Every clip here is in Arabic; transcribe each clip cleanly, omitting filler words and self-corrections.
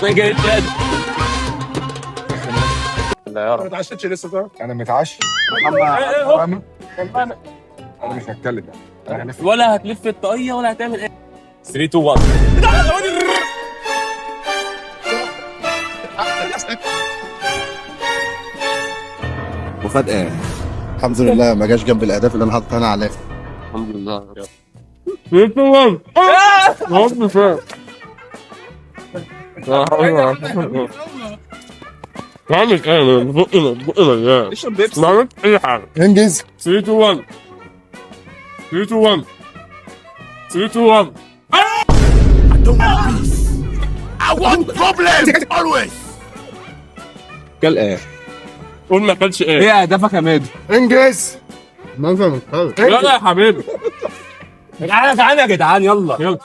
لا يا ما رب. اتعشتش لسه طبعا. انا متعشي. انا مش هتكلم يعني. ولا هتلف الطاقية ولا هتعمل ايه. 3 2 1. مفاجأة. الحمد لله ما جاش جنب الاهداف اللي انا حاططها انا عليها. الحمد لله. 3 2 1. رب فاهم. عامل ايه؟ بقنا اشرب بيبسي. ما عملت اي حاجة. انجز. 3 2 1. 3 2 1. 3 2 1. كل ايه؟ قول ما كانش ايه. ايه اهدافك يا مادي؟ انجز. مثلا لا لا يا حبيبي. تعالى يا جدعان يلا. يلا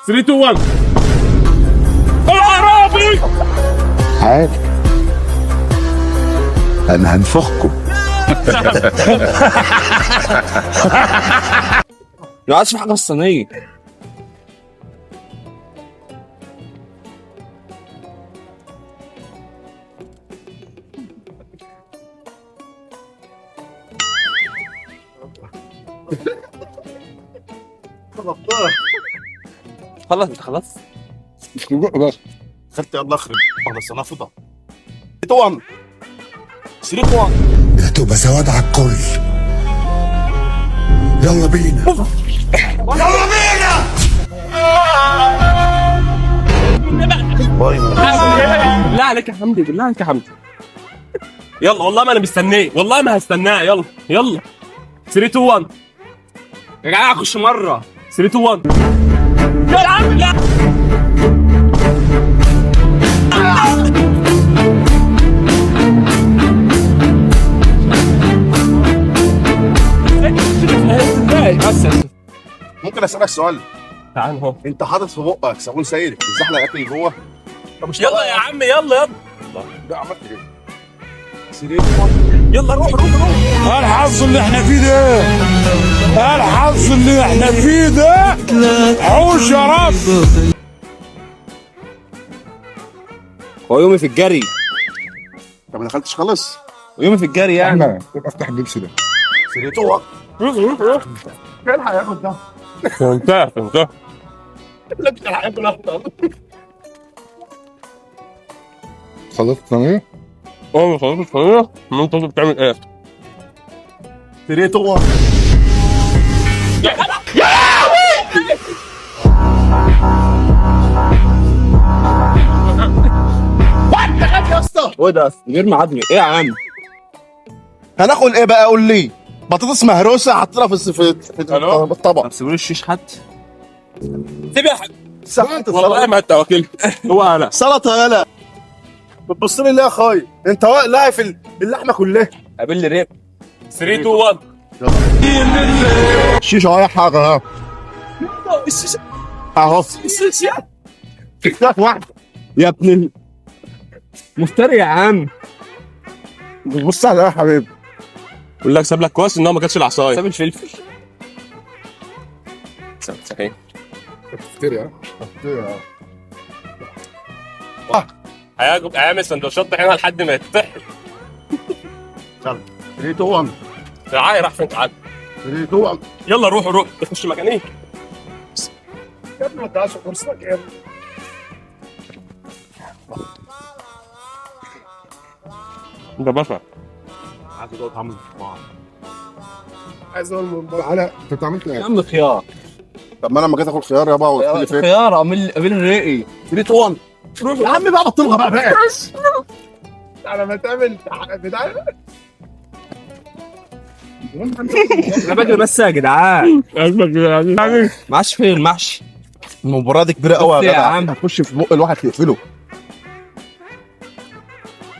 3 2 1. العربي. عادي. انا هنفخكم. ما عادش في حاجه في الصينيه. خلاص انت خلاص. بس خدت يلا اخرب خلاص انا فضى. 3 1. 3 1. هتبقى سواد على الكل. يلا بينا. بالله عليك يا حمدي، بالله عليك يا حمدي. يلا والله ما انا مستنيه، والله ما هستناه. يلا يلا 3 2 1. يا جدعان اخش مره. 3 2 1. يا عم لا. بس ممكن اسالك سؤال؟ تعال اهو. انت حاطط في بقك صابون سائل بتزحلق الاكل جوه؟ طب مش يلا يا عم يلا يلا. ده عملت ايه؟ 3 1. يلا روح روح روح. الحظ اللي احنا فيه ده. الحظ اللي احنا فيه ده. عوش يا رب. هو يومي في الجري. طب ما دخلتش خالص؟ يومي في الجري يعني. احنا افتح البيبسي ده. 3 1. روح روح روح. الحق ياخد ده. فهمتها فهمتها. لا مش الحق ياخد اخضر. خلصت ثانية؟ اه خلاص خلاص. ما انت بتعمل ايه؟ 3 1. هو ده غير معدني. ايه يا عم؟ هناكل ايه بقى قول لي؟ بطاطس مهروسه حاطينها في ألو؟ الطبق. طب سيبوا لي الشيش حد. سيب يا حاج. سلطه والله ما انت وكيلك. هو انا. سلطه يالا. بتبص لي ليه يا اخويا؟ انت لاهي في اللحمه كلها. قابل لي ريب. 3 2 1. الشيشه اهي حاجه اهو. اهو. واحده. يا ابن مفتري يا عم. بص على يا حبيبي. بقول لك ساب لك كويس ان هو ما كانش العصايه. ساب الفلفل. صحيح. افتري هيعمل سندوتشات طحينه لحد ما يتطحن. 3 1. تعالى راح فين تعالى. 3 1. يلا روح روح تخش مكان ايه؟ يا ابني ما ادعش فرصتك يا ابني. ده بشع. عايز اقعد اعمل بعض. عايز اقول من بره. تعالى انت عملت يا ايه؟ عم خيار. طب ما انا لما جيت اكل خيار يا بقى وقلت لي فين؟ خيار قابل الرقي. 3 1. يا عم بقى بطلها بقى. على ما تعمل بتاع. انا باجي بس يا جدعان. يعني ما عادش فيه المحشي. المباراه دي كبيره قوي بس يا يا جدع. عم. هتخش في بق الواحد تقفله.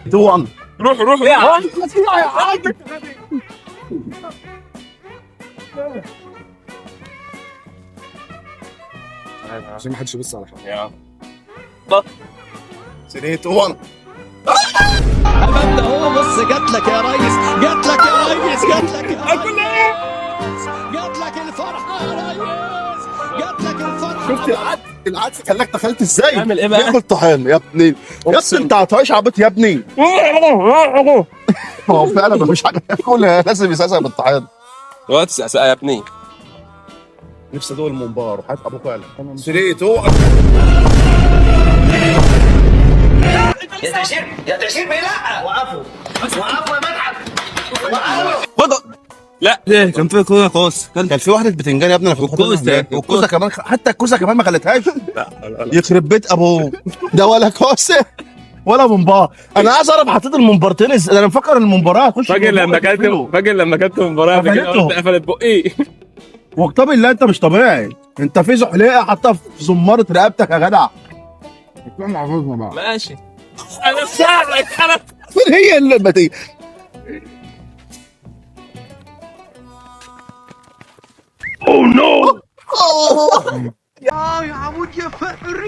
2 1. روح روح يا عم. عشان ما حدش يبص على حاجة. يا 3 1. انت هو بص جات لك يا ريس، جات لك يا ريس، جات لك يا ريس، جات لك الفرحه يا ريس، جات لك الفرحه شفت العدس خلاك دخلت ازاي؟ اعمل ايه بقى؟ ياكل طحين يا ابني. يا ابني انت هتعيش عبيط يا ابني. ما هو فعلا مفيش حاجه ياكلها، لازم يسقسق بالطحين. وقت سقسقه يا ابني. نفسي ادوق الممبار وحياة ابوك قال سريتو. يا تشير بيه لا وقفوا وقفوا يا مدحت وقفوا. لا ليه كان في كوسه قوس كان في واحده بتنجان يا ابني، انا في والكوسه كمان، حتى الكوسه كمان ما خليتهاش. يخرب بيت ابوه، ده ولا كوسه ولا ممبار. انا عايز اعرف حطيت الممبارتين ازاي، انا مفكر الممبار هتخش. فاكر لما كلت مباراه قفلت بقي. وكتاب الله انت مش طبيعي، انت في زحليقه حاطها في زماره رقبتك يا جدع. ماشي انا ساعدك انا. فين هي اللي تيجي؟ يا عمود يا فقري.